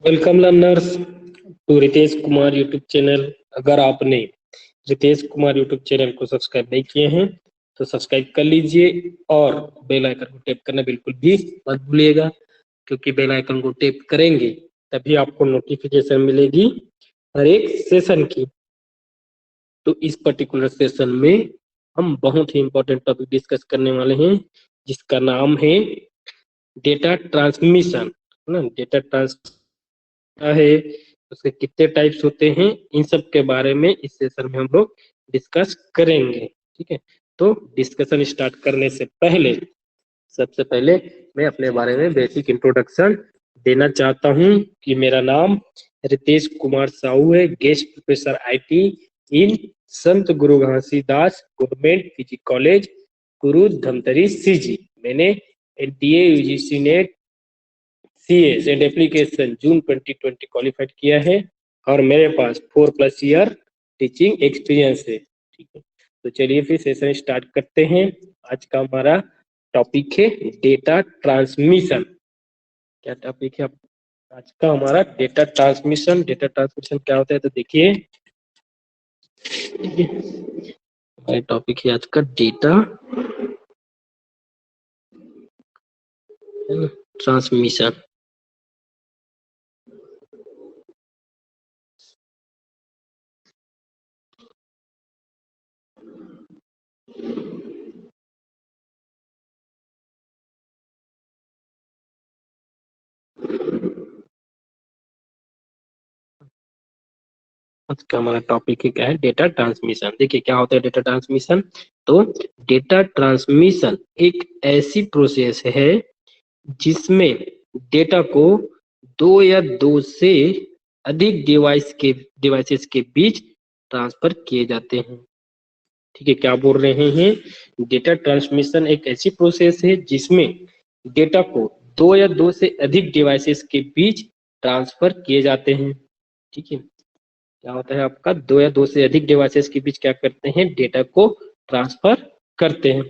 Welcome learners to Ritesh Kumar YouTube channel. अगर आपने Ritesh Kumar YouTube channel को सब्सक्राइब नहीं किए हैं तो सब्सक्राइब कर लीजिए और बेल आइकन को टैप करना बिल्कुल भी मत भूलिएगा, क्योंकि बेल आइकन को टैप करेंगे तभी आपको नोटिफिकेशन मिलेगी हर एक सेशन की। तो इस पर्टिकुलर सेशन में हम बहुत ही इंपॉर्टेंट टॉपिक डिस्कस करने वाले हैं, जिसका नाम है डेटा ट्रांसमिशन। ना, डेटा ट्रांसमिशन है, उसके कितने टाइप्स होते हैं, इन सब के बारे में इस सेशन में हम लोग डिस्कस करेंगे। ठीक है, तो डिस्कशन स्टार्ट करने से पहले सबसे पहले मैं अपने बारे में बेसिक इंट्रोडक्शन देना चाहता हूं कि मेरा नाम रितेश कुमार साहू है, guest professor IT in Sant Guru Ghasidas government PG college Guru Dhamtari CG. मैंने NTA UGC net CS and application June 2020 qualified किया है और मेरे पास 4+ ईयर टीचिंग एक्सपीरियंस है। ठीक है, तो चलिए फिर सेशन स्टार्ट करते हैं। आज का हमारा टॉपिक है डेटा ट्रांसमिशन। क्या टॉपिक है आज का हमारा? Data transmission. डेटा ट्रांसमिशन क्या होता है तो देखिए, हमारा टॉपिक है आज का डेटा ट्रांसमिशन। आज का हमारा टॉपिक क्या है? Data transmission. देखिए क्या होता है डेटा ट्रांसमिशन। तो डेटा ट्रांसमिशन एक ऐसी प्रोसेस है जिसमें डेटा को दो या दो से अधिक डिवाइसेस के बीच ट्रांसफर किए जाते हैं। ठीक है, क्या बोल रहे हैं? डेटा ट्रांसमिशन एक ऐसी प्रोसेस है जिसमें डेटा को दो या दो से अधिक डिवाइसेस के बीच ट्रांसफर किए जाते हैं। ठीक है, क्या होता है आपका? दो या दो से अधिक डिवाइसेस के बीच क्या करते हैं? डेटा को ट्रांसफर करते हैं।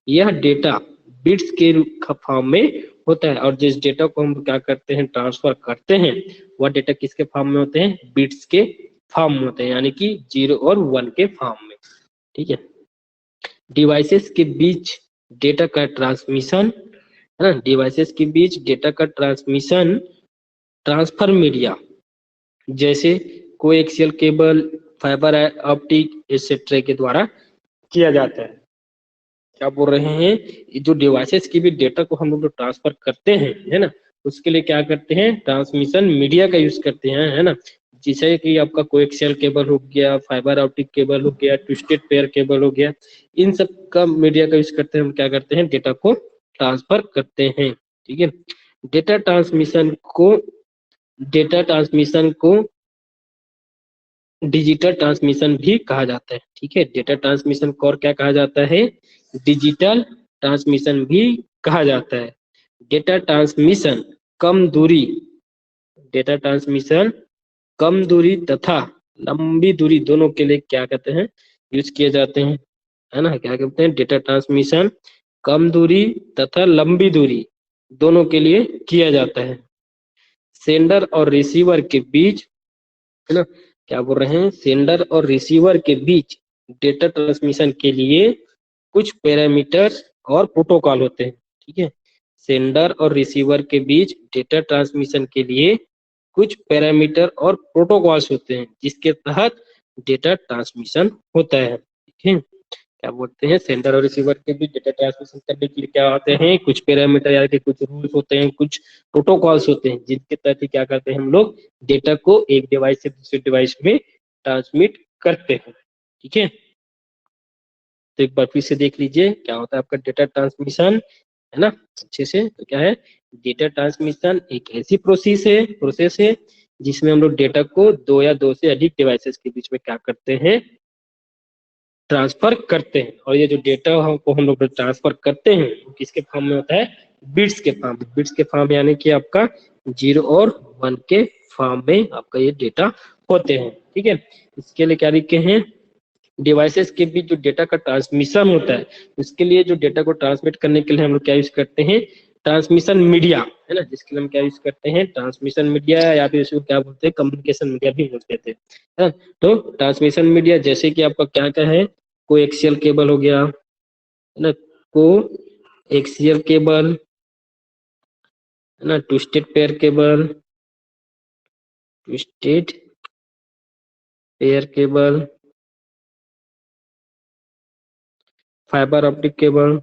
यह डेटा बिट्स के फॉर्म में होता है और जिस डेटा को हम क्या करते हैं? ट्रांसफर करते हैं, वह डेटा किसके फॉर्म में होते हैं? बिट्स के फॉर्म में होते हैं, यानी कि 0 और 1 के फॉर्म में। ठीक है, डिवाइसेस के बीच डेटा का ट्रांसमिशन है ना, डिवाइसेस के बीच डेटा का ट्रांसमिशन ट्रांसफर मीडिया जैसे coaxial cable, fibre optic etcetera के द्वारा किया जाता है। क्या बोल रहे हैं? जो डिवाइसेस की भी डेटा को हम लोग ट्रांसफर करते हैं, है ना, उसके लिए क्या करते हैं? ट्रांसमिशन मीडिया का यूज करते हैं, है ना। जैसे कि आपका कोएक्सियल केबल हो गया, फाइबर ऑप्टिक केबल हो गया, ट्विस्टेड पेयर केबल हो गया, इन सब का मीडिया का यूज करते हैं। हम क्या करते हैं? डेटा को ट्रांसफर करते हैं। ठीक है, डेटा ट्रांसमिशन को डेटा ट्रांसमिशन को डिजिटल ट्रांसमिशन भी कहा जाता है। ठीक है, डेटा ट्रांसमिशन को और क्या कहा जाता है? डिजिटल ट्रांसमिशन भी कहा जाता है। डेटा ट्रांसमिशन कम दूरी डेटा ट्रांसमिशन कम दूरी तथा लंबी दूरी दोनों के लिए क्या कहते हैं? यूज किए जाते हैं, है ना। क्या कहते हैं? डेटा ट्रांसमिशन कम दूरी तथा लंबी दूरी दोनों के लिए किया जाता है। सेंडर और रिसीवर के बीच, है ना, क्या बोल रहे हैं? सेंडर और रिसीवर के बीच डेटा ट्रांसमिशन के लिए कुछ पैरामीटर और प्रोटोकॉल होते हैं। ठीक है, सेंडर और रिसीवर के बीच डेटा ट्रांसमिशन के लिए कुछ पैरामीटर और प्रोटोकॉल्स होते हैं जिसके तहत डेटा ट्रांसमिशन होता है। ठीक है, क्या बोलते हैं? सेंडर और रिसीवर के बीच डेटा ट्रांसमिशन करने के लिए क्या होते हैं? कुछ पैरामीटर यानी कि कुछ रूल्स होते हैं, कुछ प्रोटोकॉल्स होते हैं जिनके तहत क्या करते हैं? हम लोग डेटा को एक डिवाइस से दूसरे डिवाइस में ट्रांसमिट करते हैं। ठीक है, तो एक बार फिर से देख लीजिए क्या होता है आपका डेटा ट्रांसमिशन, है ना, अच्छे से। तो क्या है? डेटा ट्रांसमिशन एक ऐसी प्रोसेस है जिसमें हम लोग डेटा को दो या दो से अधिक डिवाइसेस के बीच में क्या करते हैं? ट्रांसफर करते हैं। और ये जो डेटा को हम लोग ट्रांसफर करते हैं वो किसके फॉर्म में होता है? बिट्स के फॉर्म में। बिट्स के फॉर्म यानी कि आपका 0 और 1 के फॉर्म में आपका ये डेटा होते हैं। ठीक है, इसके लिए क्या लिखे हैं? डिवाइसेस के बीच जो डेटा का ट्रांसमिशन होता है उसके लिए जो डेटा को ट्रांसमिट करने के लिए हम लोग क्या यूज करते हैं? ट्रांसमिशन मीडिया है ना, जिसके लिए हम क्या यूज करते हैं, ट्रांसमिशन मीडिया, या फिर उसको क्या बोलते हैं, कम्युनिकेशन मीडिया भी बोलते थे, है ना। तो ट्रांसमिशन मीडिया जैसे कि आपका क्या क्या है, कोएक्सियल केबल हो गया, है ना, को एक्सियल केबल, है ना, twisted pair cable, twisted pair cable, fibre optic cable,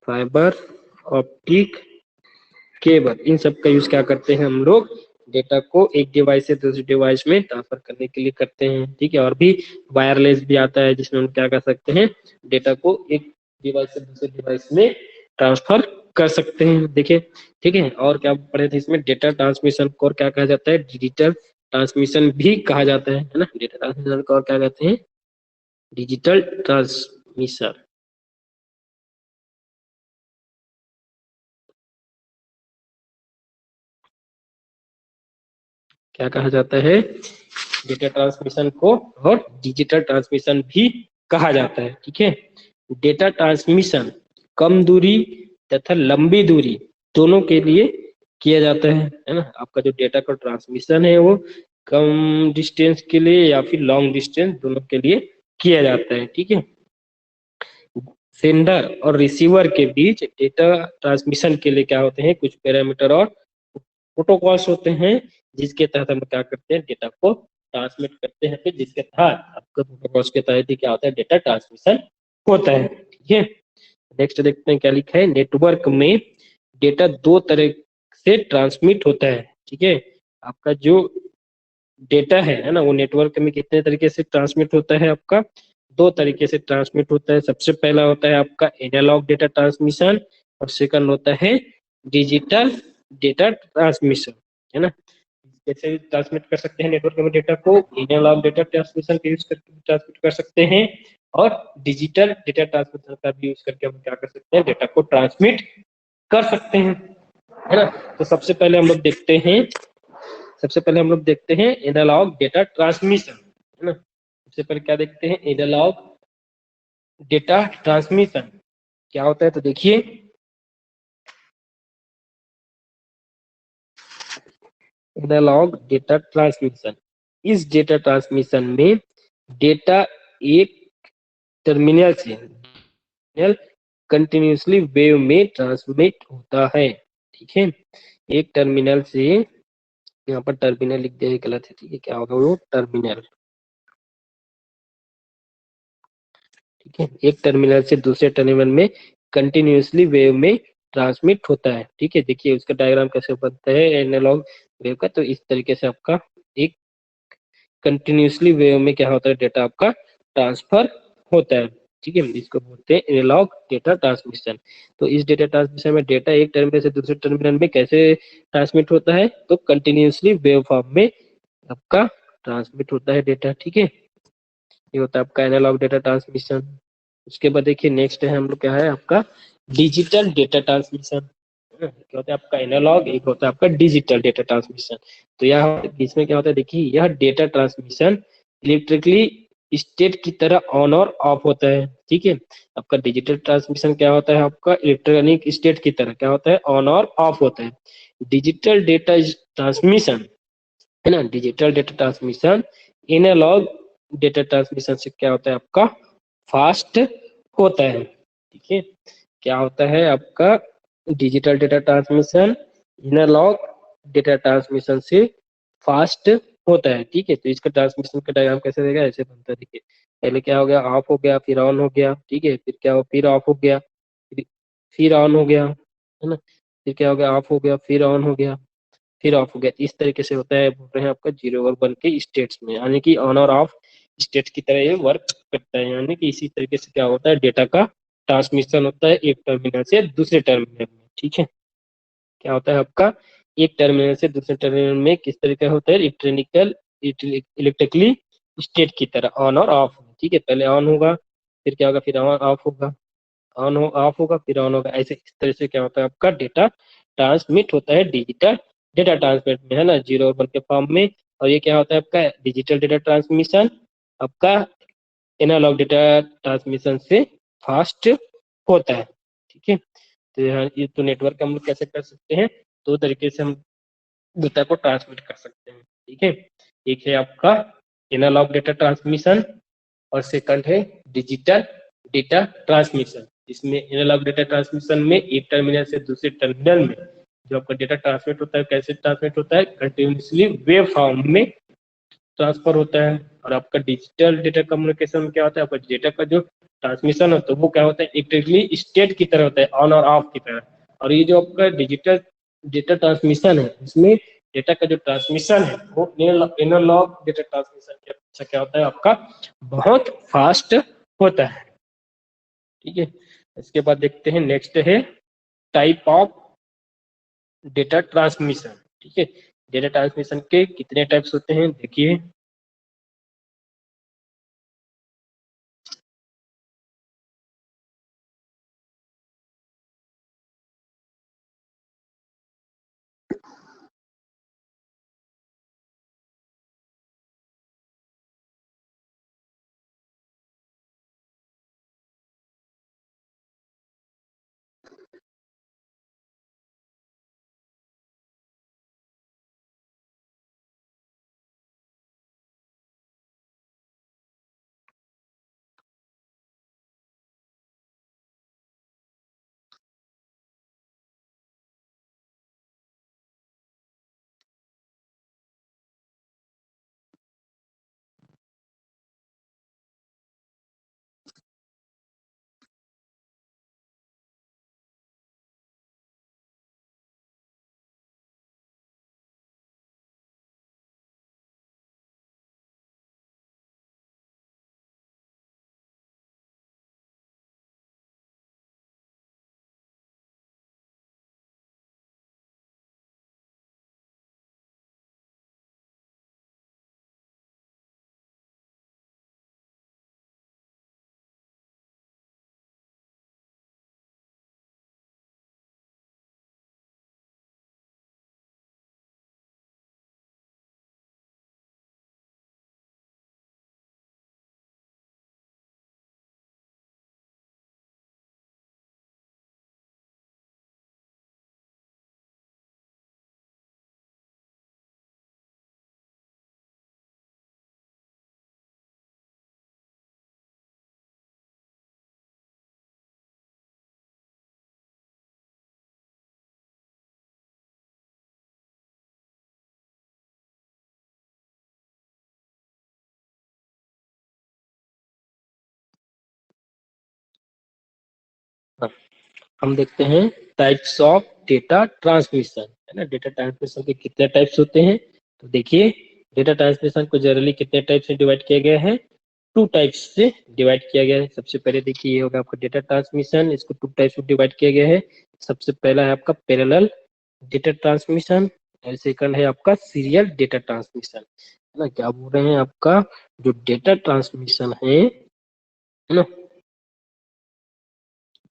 fibre optic cable, इन सब का यूज क्या करते हैं हम लोग, डेटा को एक डिवाइस से दूसरे डिवाइस में ट्रांसफर करने के लिए करते हैं, ठीक है। और भी वायरलेस भी आता है, जिसमें हम क्या कर सकते हैं, डेटा को एक डिवाइस से दूसरे डिवाइस में ट्रांसफर कर सकते हैं, देखिए, ठीक है। और क्या पढ़े थे इसमें, डेटा ट्रांसमिशन को और क्या कहा जाता है, डिजिटल ट्रांसमिशन भी कहा जाता है ना, डेटा ट्रांसमिशन को और क्या कहते हैं, डिजिटल ट्रांसमिशन, क्या कहा जाता है, डेटा ट्रांसमिशन को और डिजिटल ट्रांसमिशन भी कहा जाता है, ठीक है। डेटा ट्रांसमिशन कम दूरी तथा लंबी दूरी दोनों के लिए किया जाता है ना। आपका जो डेटा का ट्रांसमिशन है वो कम डिस्टेंस के लिए या फिर लॉन्ग डिस्टेंस दोनों के लिए किया जाता है, ठीक है। सेंडर और रिसीवर के बीच डेटा ट्रांसमिशन के लिए क्या होते हैं, कुछ पैरामीटर और प्रोटोकॉल्स होते हैं, जिसके तहत हम क्या करते हैं, डेटा को ट्रांसमिट करते हैं, फिर जिसके तहत आपके प्रोटोकॉल्स के तहत ही क्या होता है, डेटा ट्रांसमिशन होता है, ठीक है। नेक्स्ट देखते हैं क्या लिखा है, नेटवर्क में डेटा दो तरह से ट्रांसमिट होता है, ठीक है। आपका जो डेटा है ना, वो नेटवर्क में कितने तरीके से ट्रांसमिट होता है, आपका दो तरीके से ट्रांसमिट होता है। सबसे पहला होता है आपका एनालॉग डेटा ट्रांसमिशन, और सेकंड होता है डिजिटल डेटा ट्रांसमिशन, है ना। कैसे ट्रांसमिट कर सकते हैं नेटवर्क में डेटा को, एनालॉग डेटा ट्रांसमिशन का यूज करके ट्रांसमिट कर सकते हैं, और डिजिटल डेटा ट्रांसमिशन का भी यूज करके हम क्या कर सकते हैं, डेटा को ट्रांसमिट कर सकते हैं, है ना। तो सबसे पहले हम लोग देखते हैं एनालॉग डेटा ट्रांसमिशन, है ना। सबसे पहले क्या देखते हैं, एनालॉग डेटा ट्रांसमिशन क्या होता है, तो देखिए, एनालॉग डेटा ट्रांसमिशन, इस डेटा ट्रांसमिशन में डेटा एक टर्मिनल से कंटिन्यूसली वेव में ट्रांसमिट होता है, ठीक है। एक टर्मिनल से, यहाँ पर टर्मिनल लिख दिया गलत है, ठीक है, क्या होगा वो, टर्मिनल, ठीक है। एक टर्मिनल से दूसरे टर्मिनल में कंटिन्यूसली वेव में ट्रांसमिट होता है, ठीक है। देखिए उसका डायग्राम कैसे बनता है एनालॉग वेव का, तो इस तरीके से आपका एक कंटिन्यूसली वेव में क्या होता है, डेटा आपका ट्रांसफर होता है, ठीक है। इसको बोलते हैं एनालॉग डेटा ट्रांसमिशन। तो इस डेटा ट्रांसमिशन में डेटा एक टर्मिनल से दूसरे टर्मिनल में कैसे ट्रांसमिट होता है, तो कंटिन्यूसली वेव फॉर्म में आपका ट्रांसमिट होता है डेटा, ठीक है। ये होता है आपका एनालॉग डेटा ट्रांसमिशन। उसके बाद देखिए नेक्स्ट है हम लोग क्या है आपका, डिजिटल डेटा ट्रांसमिशन, क्या होता है आपका एनालॉग, एक होता है आपका डिजिटल डेटा ट्रांसमिशन। तो यह इसमें क्या होता है, देखिए यह डेटा ट्रांसमिशन इलेक्ट्रिकली स्टेट की तरह ऑन और ऑफ होता है, ठीक है। आपका डिजिटल ट्रांसमिशन क्या होता है, आपका इलेक्ट्रॉनिक स्टेट की तरह क्या होता है, ऑन और ऑफ होता है। डिजिटल डेटा ट्रांसमिशन, है ना, digital data transmission analogue data transmission से क्या होता है आपका, फास्ट होता है, ठीक है। क्या होता है आपका, digital data transmission analogue data transmission से फास्ट होता है, ठीक है। तो इसका ट्रांसमिशन का डायग्राम कैसे देगा, ऐसे बनता है, देखिए पहले क्या हो गया, ऑफ हो गया, फिर ऑन हो गया, ठीक है, फिर क्या हो, फिर ऑफ हो गया, फिर ऑन हो गया, है ना, फिर क्या हो गया, ऑफ हो गया, फिर ऑन हो गया, फिर ऑफ हो गया। इस तरीके से होता है, बोल रहे हैं आपका जीरो और वन के स्टेट्स में, यानी कि ऑन और ऑफ स्टेट की तरह ये वर्क करता है, यानी कि इसी तरीके से क्या होता है, डेटा का ट्रांसमिशन होता है एक टर्मिनल से दूसरे टर्मिनल में, ठीक है। क्या होता है आपका, एक टर्मिनल से दूसरे टर्मिनल में किस तरीके होता है, इलेक्ट्रिकली स्टेट की तरह ऑन और ऑफ, ठीक है। पहले ऑन होगा, फिर क्या होगा, फिर ऑन ऑफ होगा, ऑन हो ऑफ होगा, फिर ऑन होगा, ऐसे इस तरह से क्या होता है आपका डेटा ट्रांसमिट होता है डिजिटल डेटा ट्रांसमिट में, है ना, जीरो और वन के फॉर्म में। और ये क्या होता है आपका डिजिटल डेटा ट्रांसमिशन, आपका एनालॉग डेटा ट्रांसमिशन से फास्ट होता है, ठीक है। तो यहाँ ये तो नेटवर्क हम लोग कैसे कर सकते हैं, दो तरीके से हम डेटा को ट्रांसमिट कर सकते हैं, ठीक है। एक है आपका एनालॉग डेटा ट्रांसमिशन और सेकंड है डिजिटल डेटा ट्रांसमिशन। इसमें एनालॉग डेटा ट्रांसमिशन में एक टर्मिनल से दूसरे टर्मिनल में जो आपका डेटा ट्रांसमिट होता है, कैसे ट्रांसमिट होता है, कंटिन्यूसली वेव फॉर्म में ट्रांसफर होता है। और आपका डिजिटल डेटा कम्युनिकेशन में क्या होता है, आपका डेटा का जो ट्रांसमिशन होता है वो क्या होता है, इलेक्ट्रिकली स्टेट की तरह होता है, ऑन और ऑफ की तरह। और ये जो आपका डिजिटल डेटा ट्रांसमिशन है, इसमें डेटा का जो ट्रांसमिशन है वो एनालॉग डेटा ट्रांसमिशन के अपेक्षा क्या होता है, आपका बहुत फास्ट होता है, ठीक है। इसके बाद देखते हैं, नेक्स्ट है टाइप ऑफ डेटा ट्रांसमिशन, ठीक है। डेटा ट्रांसमिशन के कितने टाइप्स होते हैं देखिए। हम देखते हैं टाइप्स ऑफ डेटा ट्रांसमिशन, है ना। डेटा ट्रांसमिशन के कितने टाइप्स होते हैं, तो देखिए डेटा ट्रांसमिशन को जनरली कितने टाइप से डिवाइड किया गया है, टू टाइप्स से डिवाइड किया गया है। सबसे पहले देखिए ये होगा आपका डेटा ट्रांसमिशन, इसको टू टाइप्स में डिवाइड किया गया है। सबसे पहला है आपका पैरेलल डेटा ट्रांसमिशन और सेकंड है आपका सीरियल डेटा ट्रांसमिशन, है ना। क्या बोल रहे हैं, आपका जो डेटा ट्रांसमिशन है ना,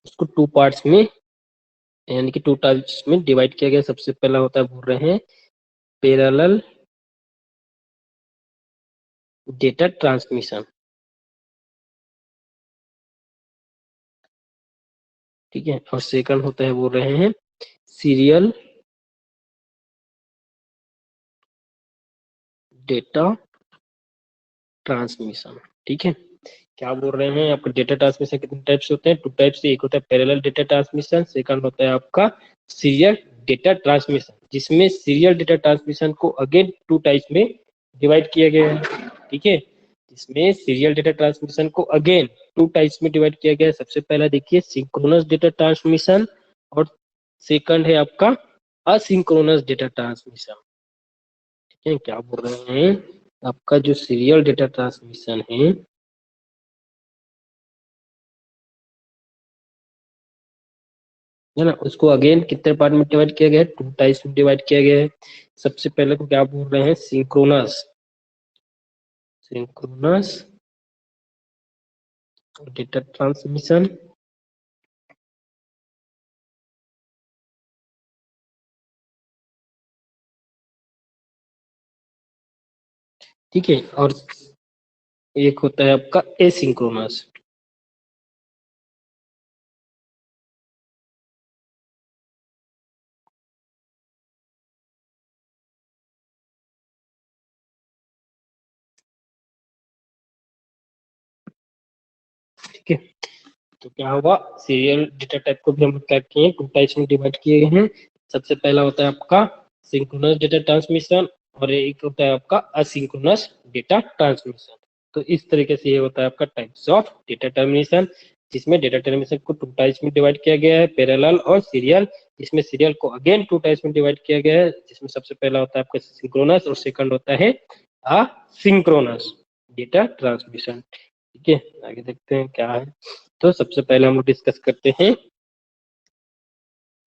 उसको टू पार्ट्स में यानी कि टू टाइप्स में डिवाइड किया गया। सबसे पहला होता है, बोल रहे हैं पैरेलल डेटा ट्रांसमिशन, ठीक है। और सेकंड होता है, बोल रहे हैं सीरियल डेटा ट्रांसमिशन, ठीक है। क्या बोल रहे हैं, आपका डेटा ट्रांसमिशन कितने टाइप्स होते हैं, टू टाइप्स से। एक होता है पैरेलल डेटा ट्रांसमिशन, सेकंड होता है आपका सीरियल डेटा ट्रांसमिशन, जिसमें सीरियल डेटा ट्रांसमिशन को अगेन टू टाइप्स में डिवाइड किया गया है, ठीक है। इसमें सीरियल डेटा ट्रांसमिशन को अगेन टू टाइप्स में डिवाइड किया गया है। सबसे पहला देखिए सिंक्रोनस डेटा ट्रांसमिशन और सेकंड है आपका असिंक्रोनस डेटा ट्रांसमिशन, ठीक है। क्या बोल रहे हैं, आपका जो सीरियल डेटा ट्रांसमिशन है ना, उसको अगेन कितने पार्ट में डिवाइड किया गया है, टू टाइप्स में डिवाइड किया गया है। सबसे पहले को क्या बोल रहे हैं, सिंक्रोनस सिंक्रोनस डेटा ट्रांसमिशन, ठीक है। और एक होता है आपका एसिंक्रोनस, ठीक है। तो क्या होगा, सीरियल डेटा टाइप को भी हम क्या किए हैं, 2 टाइप्स में डिवाइड किए हैं। सबसे पहला होता है आपका सिंक्रोनस डेटा ट्रांसमिशन और एक होता है आपका असिंक्रोनस डेटा ट्रांसमिशन। तो इस तरीके से ये होता है आपका टाइप्स ऑफ डेटा ट्रांसमिशन, जिसमें डेटा ट्रांसमिशन को 2 टाइप्स में डिवाइड किया गया है, पैरेलल और सीरियल। इसमें सीरियल को अगेन 2 टाइप्स में डिवाइड किया गया है, जिसमें सबसे पहला होता है आपका सिंक्रोनस और सेकंड होता है असिंक्रोनस डेटा ट्रांसमिशन। ठीक है, आगे देखते हैं क्या है। तो सबसे पहले हम लोग डिस्कस करते हैं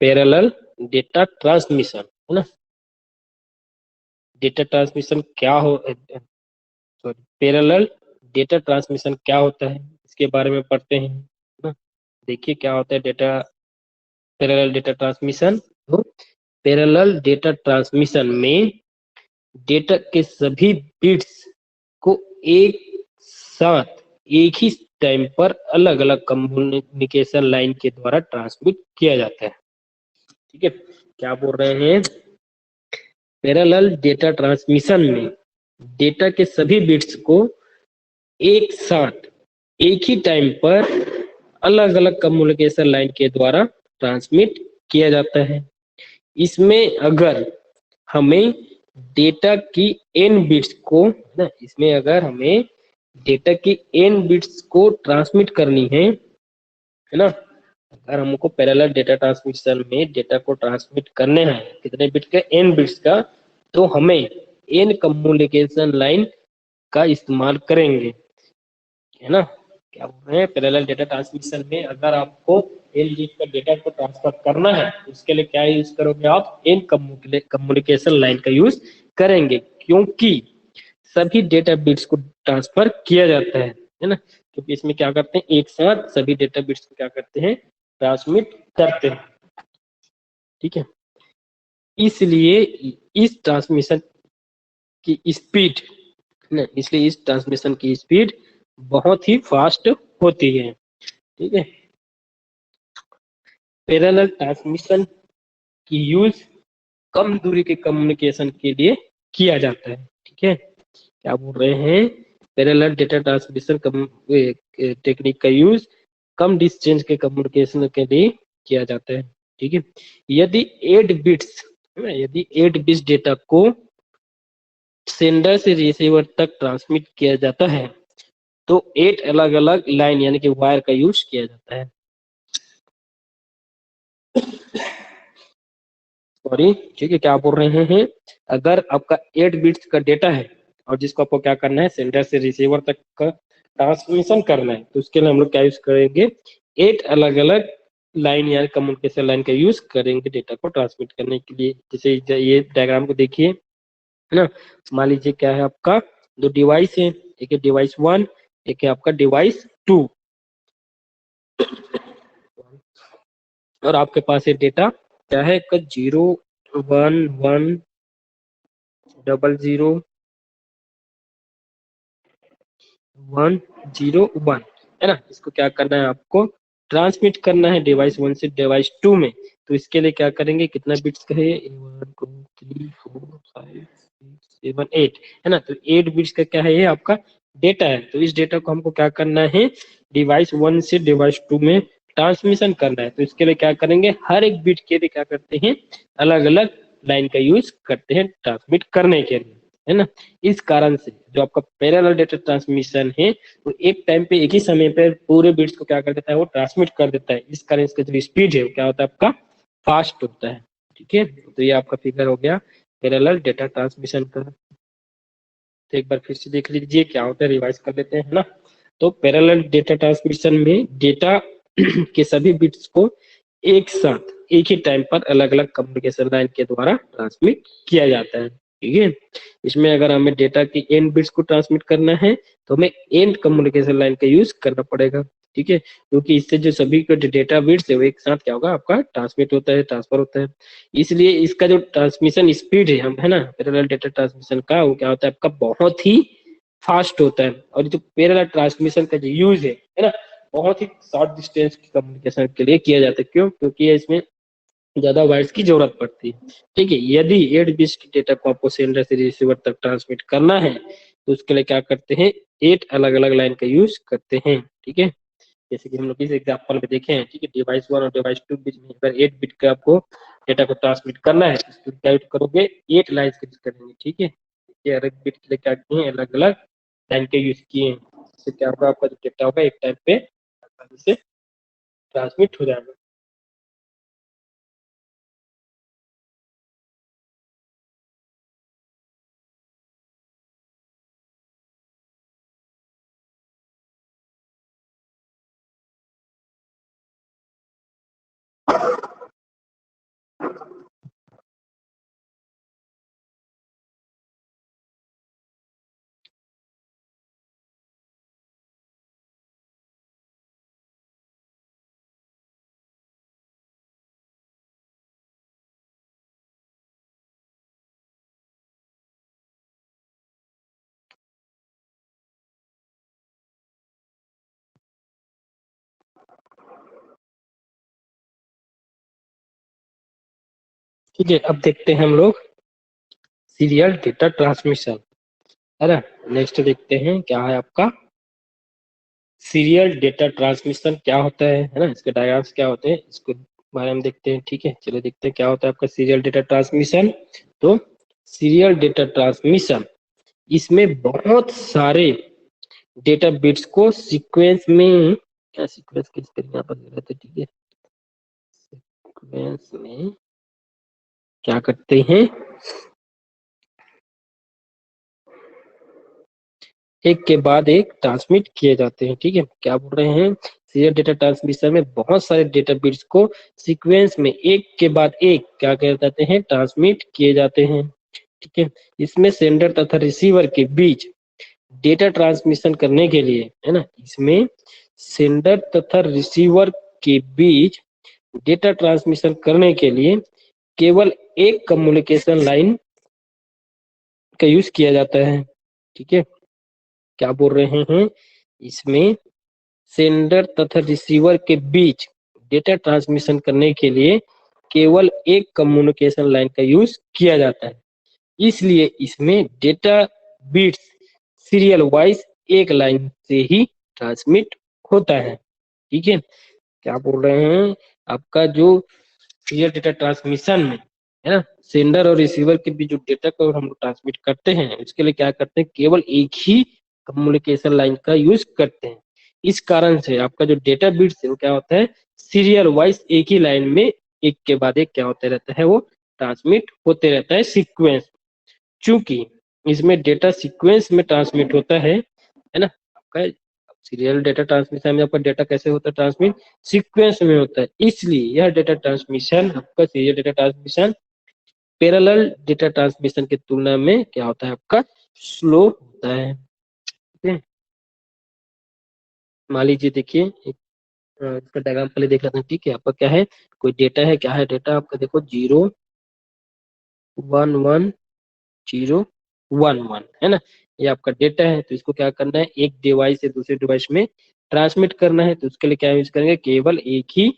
पैरेलल डेटा ट्रांसमिशन, है ना। डेटा ट्रांसमिशन क्या हो, सॉरी, पैरेलल डेटा ट्रांसमिशन क्या होता है, इसके बारे में पढ़ते हैं, है ना। देखिए क्या होता है डेटा पैरेलल डेटा ट्रांसमिशन। तो पैरेलल डेटा ट्रांसमिशन में डेटा के सभी बिट्स को एक साथ एक ही टाइम पर अलग अलग कम्युनिकेशन लाइन के द्वारा ट्रांसमिट किया जाता है। ठीक है, क्या बोल रहे हैं, पैरेलल डेटा ट्रांसमिशन में डेटा के सभी बिट्स को एक साथ एक ही टाइम पर अलग अलग कम्युनिकेशन लाइन के द्वारा ट्रांसमिट किया जाता है। इसमें अगर हमें डेटा की n बिट्स को, ना, इसमें अगर हमें डेटा की n बिट्स को ट्रांसमिट करनी है ना। अगर हमको पैरेलल डेटा ट्रांसमिशन में डेटा को ट्रांसमिट करने हैं कितने बिट के, n बिट्स का, तो हमें n कम्युनिकेशन लाइन का इस्तेमाल करेंगे, है ना। क्या बोल रहे हैं, पैरेलल डेटा ट्रांसमिशन में अगर आपको n बिट का डेटा को ट्रांसफर करना है तो उसके लिए क्या यूज करोगे आप, n कम्युनिकेशन लाइन का यूज करेंगे, क्योंकि सभी डेटा बिट्स को ट्रांसफर किया जाता है ना। क्योंकि इसमें क्या करते हैं, एक साथ सभी डेटा बिट्स को क्या करते हैं, ट्रांसमिट करते हैं। ठीक है, इसलिए इस ट्रांसमिशन की स्पीड, ना, इसलिए इस ट्रांसमिशन की स्पीड बहुत ही फास्ट होती है। ठीक है, पैरेलल ट्रांसमिशन की यूज कम दूरी के कम्युनिकेशन के लिए किया जाता है। ठीक है, क्या बोल रहे हैं, पैरेलल डेटा ट्रांसमिशन टेक्निक का यूज कम डिस्टेंस के कम्युनिकेशन के लिए किया जाता है। ठीक है, यदि 8 बिट्स डेटा को सेंडर से रिसीवर तक ट्रांसमिट किया जाता है तो 8 अलग अलग लाइन यानी कि वायर का यूज किया जाता है। सॉरी, ठीक है, क्या बोल रहे हैं, अगर आपका 8 बिट्स का डेटा है और जिसको आपको क्या करना है, सेंडर से रिसीवर तक का ट्रांसमिशन करना है, तो उसके लिए हम लोग क्या यूज करेंगे, 8 अलग अलग लाइन या कम्युनिकेशन लाइन का यूज करेंगे डेटा को ट्रांसमिट करने के लिए। जैसे ये डायग्राम को देखिए, है ना। मान लीजिए क्या है आपका, 2 डिवाइस है, एक है डिवाइस 1, एक है आपका डिवाइस 2, और आपके पास ये डेटा क्या है, 0 1 1 0 1 0 1, है ना। इसको क्या करना है, आपको ट्रांसमिट करना है डिवाइस 1 से डिवाइस 2 में। तो इसके लिए क्या करेंगे, कितना बिट्स का है, 1 2 3 4 5 6 7 8, है ना। तो 8 बिट्स का क्या है, ये आपका डेटा है। तो इस डेटा को हमको क्या करना है, डिवाइस 1 से डिवाइस 2 में ट्रांसमिशन करना है। तो इसके लिए क्या करेंगे, हर एक बिट के लिए क्या करते हैं, अलग अलग लाइन का यूज करते हैं ट्रांसमिट करने के लिए, है ना। इस कारण से जो आपका पैरेलल डेटा ट्रांसमिशन है वो एक टाइम पे एक ही समय पे पूरे बिट्स को क्या कर देता है, वो ट्रांसमिट कर देता है। इस कारण इसका जो स्पीड है वो क्या होता है, आपका फास्ट होता है। ठीक है, तो ये आपका फिगर हो गया पैरेलल डेटा ट्रांसमिशन का। तो एक बार फिर से देख लीजिए क्या होता है, रिवाइज कर लेते हैं, है ना। तो पैरेलल डेटा ट्रांसमिशन में डेटा के सभी बिट्स को एक साथ एक ही टाइम पर अलग अलग कम्युनिकेशन लाइन के द्वारा ट्रांसमिट किया जाता है। ठीक है, इसमें अगर हमें डेटा की n बिट्स को ट्रांसमिट करना है तो हमें n कम्युनिकेशन लाइन का यूज करना पड़ेगा। ठीक है, क्योंकि इससे जो सभी का डेटा बिट्स है वो एक साथ क्या होगा, आपका ट्रांसमिट होता है, ट्रांसफर होता है। इसलिए इसका जो ट्रांसमिशन स्पीड है, हम, है ना, पैरेलल डेटा ट्रांसमिशन का, वो क्या होता है, आपका बहुत ही फास्ट होता है। और जो पैरेलल ट्रांसमिशन का जो यूज है ना, बहुत ही शॉर्ट डिस्टेंस की कम्युनिकेशन के लिए किया जाता है। क्यों, क्योंकि इसमें ज्यादा वायर्स की जरूरत पड़ती है। ठीक है, यदि 8 बिट्स की डेटा को आपको सेंडर से रिसीवर तक ट्रांसमिट करना है तो उसके लिए क्या करते हैं, 8 अलग अलग लाइन का यूज करते हैं। ठीक है, जैसे कि हम लोग इस एग्जाम्पल में देखे हैं, ठीक है, डिवाइस 1 और डिवाइस 2 बीच में अगर 8 बिट का आपको डेटा को ट्रांसमिट करना है तो इसको क्या करोगे, 8 लाइन के यूज करेंगे, ठीक है। ये अलग बिट के लिए क्या किए हैं, अलग अलग लाइन के यूज किए हैं। इससे क्या होगा, आपका जो डेटा होगा एक टाइम पे आसानी से ट्रांसमिट हो जाएगा। ठीक है, अब देखते हैं हम लोग सीरियल डेटा ट्रांसमिशन, है ना। नेक्स्ट देखते हैं क्या है आपका सीरियल डेटा ट्रांसमिशन क्या होता है ना, इसके डायग्राम्स क्या होते हैं, इसको बारे में देखते हैं। ठीक है, चलिए देखते हैं क्या होता है आपका सीरियल डेटा ट्रांसमिशन। तो सीरियल डेटा ट्रांसमिशन, इसमें बहुत सारे डेटा बिट्स को सीक्वेंस में, क्या सीक्वेंस किस तरह यहाँ पर दे रहे थे, ठीक है, सीक्वेंस में क्या करते हैं, एक के बाद एक ट्रांसमिट किए जाते हैं। ठीक है, क्या बोल रहे हैं, सीरियल डेटा ट्रांसमिशन में बहुत सारे डेटा बिट्स को सीक्वेंस में एक के बाद एक क्या कर जाते हैं, ट्रांसमिट किए जाते हैं। ठीक है, इसमें सेंडर तथा रिसीवर के बीच डेटा ट्रांसमिशन करने के लिए, है ना, इसमें सेंडर तथा रिसीवर के बीच डेटा ट्रांसमिशन करने के लिए केवल एक कम्युनिकेशन लाइन का यूज किया जाता है। ठीक है, क्या बोल रहे हैं, इसमें सेंडर तथा रिसीवर के बीच डेटा ट्रांसमिशन करने के लिए केवल एक कम्युनिकेशन लाइन का यूज किया जाता है, इसलिए इसमें डेटा बिट्स सीरियल वाइज एक लाइन से ही ट्रांसमिट होता है। ठीक है, क्या बोल रहे हैं, आपका जो सीरियल डेटा ट्रांसमिशन में, है ना, सेंडर और रिसीवर के बीच जो डेटा को हम ट्रांसमिट करते हैं उसके लिए क्या करते हैं, केवल एक ही कम्युनिकेशन लाइन का यूज करते हैं। इस कारण से आपका जो डेटा बिट्स है वो क्या होता है, सीरियल वाइज एक ही लाइन में एक के बाद एक क्या होते रहता है, वो ट्रांसमिट होते रहता है सीक्वेंस। चूंकि इसमें डेटा सीक्वेंस में ट्रांसमिट होता है ना, आपका सीरियल डेटा ट्रांसमिशन में आपका डेटा कैसे होता है, ट्रांसमिट सीक्वेंस में होता है, इसलिए यह डेटा ट्रांसमिशन आपका serial data transmission parallel data transmission की तुलना में क्या होता है, आपका स्लो होता है। ठीक है, मान लीजिए देखिए इसका डायग्राम पहले देख लेते हैं। ठीक है, आपका क्या है, कोई डेटा है, क्या है डेटा आपका, देखो 0 1 1 0 1 1, है ना, ये आपका डेटा है। तो इसको क्या करना है, एक डिवाइस से दूसरे डिवाइस में ट्रांसमिट करना है, तो उसके लिए क्या यूज करेंगे, केवल एक ही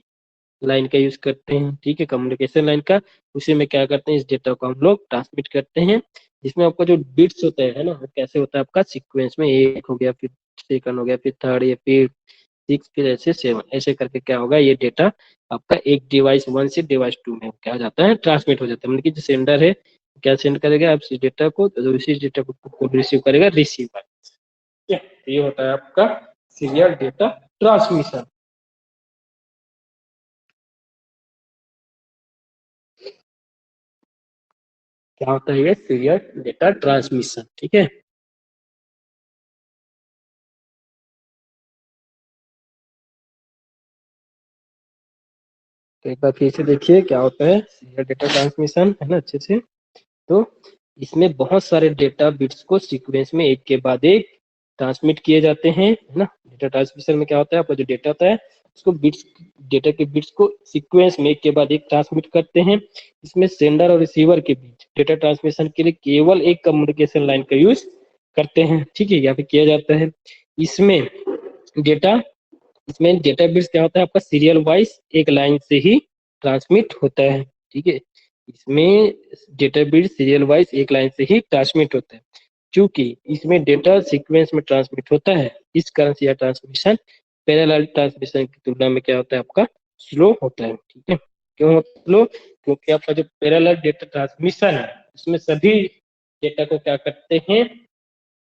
लाइन का यूज करते हैं। ठीक है, कम्युनिकेशन लाइन का, उसी में क्या करते हैं, इस डेटा को हम लोग ट्रांसमिट करते हैं, जिसमें आपका जो बिट्स होता है ना, वो कैसे होता है आपका सीक्वेंस में, एक हो गया, फिर सेकंड हो गया, फिर थर्ड, या फिर 6, फिर ऐसे 7, ऐसे करके क्या होगा, ये डेटा आपका एक डिवाइस 1 से डिवाइस 2 में क्या हो जाता है, ट्रांसमिट हो जाता है। मतलब कि जो सेंडर है क्या सेंड करेगा आप इस डेटा को, तो इसी डेटा को रिसीव करेगा रिसीवर। ठीक है, तो ये होता है आपका सीरियल डेटा ट्रांसमिशन। क्या होता है ये सीरियल डेटा ट्रांसमिशन। ठीक है, तो एक बार फिर से देखिए क्या होता है सीरियल डेटा ट्रांसमिशन, है ना, अच्छे से। तो इसमें बहुत सारे डेटा बिट्स को सीक्वेंस में एक के बाद एक ट्रांसमिट किए जाते हैं, है ना। डेटा ट्रांसमिशन में क्या होता है, आपका जो डेटा होता है उसको बिट्स, डेटा के बिट्स को सीक्वेंस में एक के बाद एक ट्रांसमिट करते हैं। इसमें सेंडर और रिसीवर के बीच डेटा ट्रांसमिशन के लिए केवल एक कम्युनिकेशन लाइन का यूज करते हैं। ठीक है, यहाँ पे किया जाता है। इसमें डेटा इसमें डेटा बिट्स क्या होता है आपका सीरियल वाइज एक लाइन से ही ट्रांसमिट होता है। ठीक है, इसमें डेटा बिट सीरियल वाइज एक लाइन से ही ट्रांसमिट होता है, क्योंकि इसमें डेटा सीक्वेंस में ट्रांसमिट होता है, इस कारण से यह ट्रांसमिशन पैरेलल ट्रांसमिशन की तुलना में क्या होता है आपका स्लो होता है। ठीक है, क्यों स्लो? क्योंकि आपका जो पैरेलल डेटा ट्रांसमिशन है उसमें सभी डेटा को क्या करते हैं,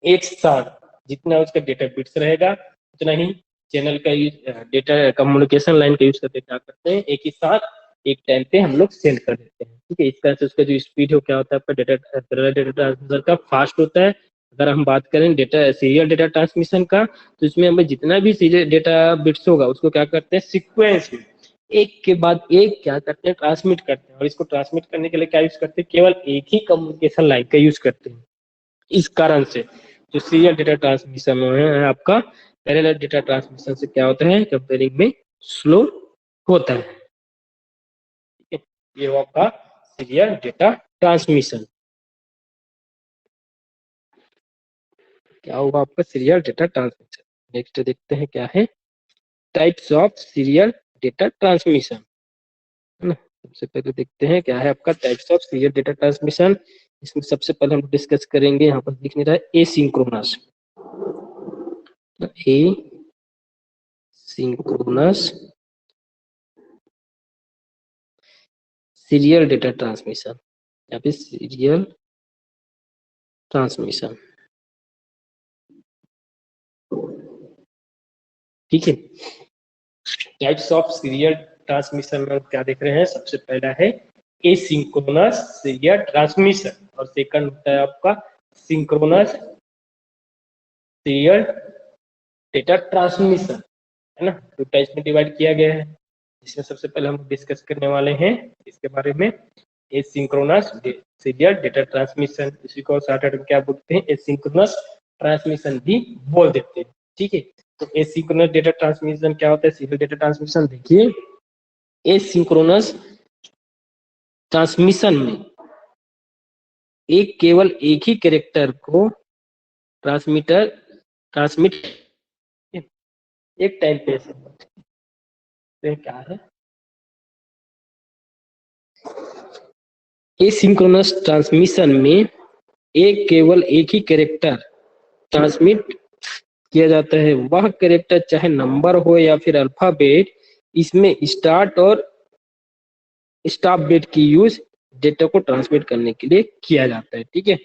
एक साथ, जितना उसका डेटा बिट्स रहेगा उतना ही चैनल का डेटा कम्युनिकेशन लाइन का यूज करके क्या करते हैं, एक ही साथ एक टाइम पे हम लोग सेंड कर देते हैं। ठीक है, इस तरह से उसका जो स्पीड है क्या होता है आपका डेटा पैरेलल डेटा ट्रांसमिशन का फास्ट होता है। अगर हम बात करें डेटा सीरियल डेटा ट्रांसमिशन का, तो इसमें हमें जितना भी सीरियल डेटा बिट्स होगा उसको क्या करते हैं, सीक्वेंस में एक के बाद एक क्या करते हैं, ट्रांसमिट करते हैं। और इसको ट्रांसमिट करने के लिए क्या यूज करते हैं, केवल एक ही कम्युनिकेशन लाइन का यूज करते हैं। इस कारण से जो सीरियल डेटा ट्रांसमिशन है आपका पैरेलल डेटा ट्रांसमिशन से क्या होता है, कंपेयरिंग में स्लो होता है। ठीक है, ये वो आपका सीरियल डेटा ट्रांसमिशन। क्या होगा आपका सीरियल डेटा ट्रांसमिशन। नेक्स्ट देखते हैं क्या है, types of serial data transmission, है ना। सबसे पहले देखते हैं क्या है आपका types of serial data transmission. इसमें सबसे पहले हम डिस्कस करेंगे, यहाँ पर दिख नहीं रहा है, asynchronous. Asynchronous serial data transmission या फिर सीरियल ट्रांसमिशन। ठीक है, टाइप्स ऑफ सीरियल ट्रांसमिशन में क्या देख रहे हैं, सबसे पहला है एसिंक्रोनस सीरियल ट्रांसमिशन और सेकंड होता है आपका सिंक्रोनस सीरियल डेटा ट्रांसमिशन, है ना। तो टाइप्स में डिवाइड किया गया है, इसमें सबसे पहले हम डिस्कस करने वाले हैं इसके बारे में, एसिंक्रोनस सीरियल डेटा ट्रांसमिशन। इसी को शॉर्टकट में क्या बोलते हैं, एसिंक्रोनस ट्रांसमिशन भी बोल देते हैं। ठीक है, तो एसिंक्रोनस डेटा ट्रांसमिशन क्या होता है, सीरियल डेटा ट्रांसमिशन देखिए, एसिंक्रोनस ट्रांसमिशन में केवल एक ही कैरेक्टर को ट्रांसमिट एक टाइम पे। तो क्या है, एसिंक्रोनस ट्रांसमिशन में केवल एक ही कैरेक्टर ट्रांसमिट किया जाता है, वह कैरेक्टर चाहे नंबर हो या फिर अल्फाबेट। इसमें स्टार्ट और स्टॉप बिट की यूज डेटा को ट्रांसमिट करने के लिए किया जाता है। ठीक है,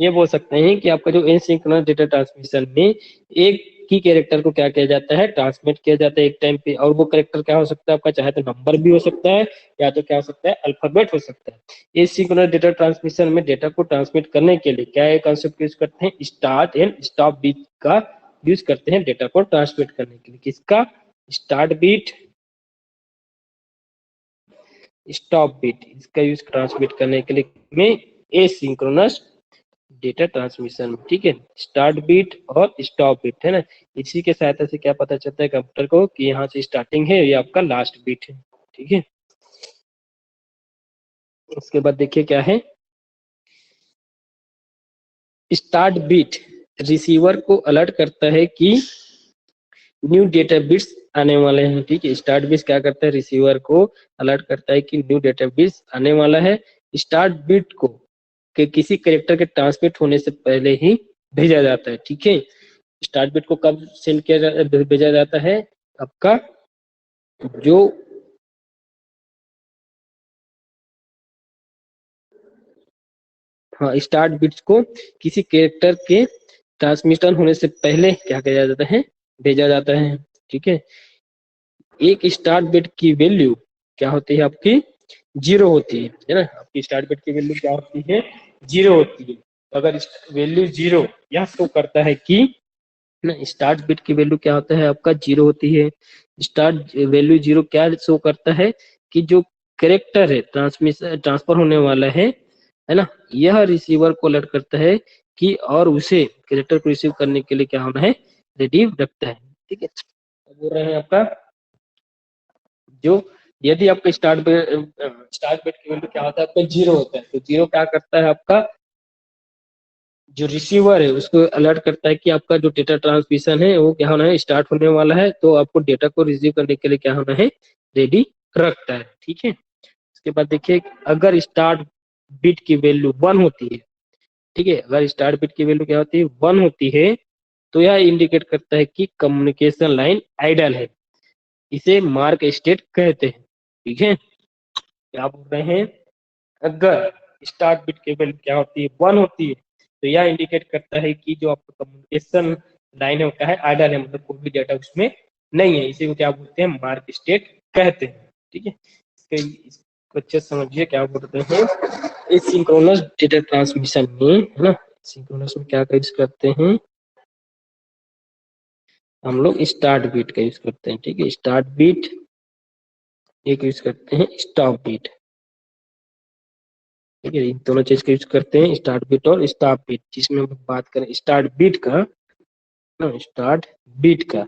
ये बोल सकते हैं कि आपका जो एसिंक्रोनस डेटा ट्रांसमिशन में एक की कैरेक्टर को क्या किया जाता है, ट्रांसमिट किया जाता है एक टाइम पे। और वो कैरेक्टर क्या हो सकता है आपका, चाहे तो नंबर भी हो सकता है या तो क्या हो सकता है, अल्फाबेट हो सकता है। एसिंक्रोनस डेटा ट्रांसमिशन में डेटा को ट्रांसमिट करने के लिए क्या कॉन्सेप्ट यूज करते हैं, स्टार्ट एंड स्टॉप बीट का यूज करते हैं डेटा को ट्रांसमिट करने के लिए। किसका, स्टार्ट बीट स्टॉप बीट, इसका यूज ट्रांसमिट करने के लिए में एसिंक्रोनस डेटा ट्रांसमिशन। ठीक है, स्टार्ट बीट और स्टॉप बीट, है ना। इसी के सहायता से क्या पता चलता है कंप्यूटर को कि यहाँ से स्टार्टिंग है या आपका लास्ट बीट है। ठीक है, उसके बाद देखिए क्या है, स्टार्ट बीट रिसीवर को अलर्ट करता है कि न्यू डेटा बिट्स आने वाले हैं। ठीक है, स्टार्ट बिट क्या करता है, रिसीवर को अलर्ट करता है कि न्यू डेटा बिट्स आने वाला है। स्टार्ट बिट को कि किसी कैरेक्टर के ट्रांसमिट होने से पहले ही भेजा जाता है। ठीक है, स्टार्ट बिट को कब सेंड किया भेजा जाता है, आपका जो हाँ, स्टार्ट बिट्स को किसी कैरेक्टर के ट्रांसमिशन होने से पहले क्या किया जाता है, भेजा जाता है। ठीक है, एक स्टार्ट बिट की वैल्यू क्या होती है आपकी, जीरो होती है ना। आपकी स्टार्ट बिट की वैल्यू क्या होती है, जीरो होती है। तो अगर वैल्यू जीरो, यह शो करता है कि ना, स्टार्ट बिट की वैल्यू क्या होता है आपका, जीरो होती है। स्टार्ट वैल्यू जीरो क्या शो करता है कि जो कैरेक्टर है ट्रांसमिशन ट्रांसफर होने वाला है ना, यह रिसीवर को अलर्ट करता है कि और उसे कैरेक्टर को रिसीव करने के लिए क्या होना है, रेडी रखता है। ठीक है, बोल रहे हैं आपका जो यदि आपका स्टार्ट बिट की वैल्यू क्या होता है आपका, जीरो होता है, तो जीरो क्या करता है आपका, जो रिसीवर है उसको अलर्ट करता है कि आपका जो डेटा ट्रांसमिशन है वो क्या होना है, स्टार्ट होने वाला है। तो आपको डेटा को रिसीव करने के लिए क्या होना है, रेडी रखता है। ठीक है, उसके बाद देखिए, अगर स्टार्ट बिट की वैल्यू वन होती है, ठीक है, अगर स्टार्ट बिट की वैल्यू क्या होती है, वन होती है, तो यह इंडिकेट करता है कि कम्युनिकेशन लाइन आइडल है, इसे मार्क स्टेट कहते हैं। ठीक है, क्या बोल रहे हैं, अगर स्टार्ट बिट की वैल्यू क्या होती है, 1 होती है, तो यह इंडिकेट करता है कि जो आपका कम्युनिकेशन लाइन है वो क्या है, आइडल है, मतलब कोई भी डेटा उसमें नहीं है, इसे क्या बोलते हैं, मार्क स्टेट कहते हैं। ठीक है, इसको अच्छे से समझिए क्या बोलते हैं, इस सिंक्रोनस डेटा ट्रांसमिशन में, है ना, सिंक्रोनस में क्या यूज करते हैं हम लोग, स्टार्ट बीट का यूज करते हैं। ठीक है, स्टार्ट बीट, एक यूज करते हैं स्टॉप बीट। ठीक है, इन दोनों चीज का यूज करते हैं, स्टार्ट बीट और स्टॉप बीट। जिसमें हम बात करें स्टार्ट बीट का, ना स्टार्ट बीट का,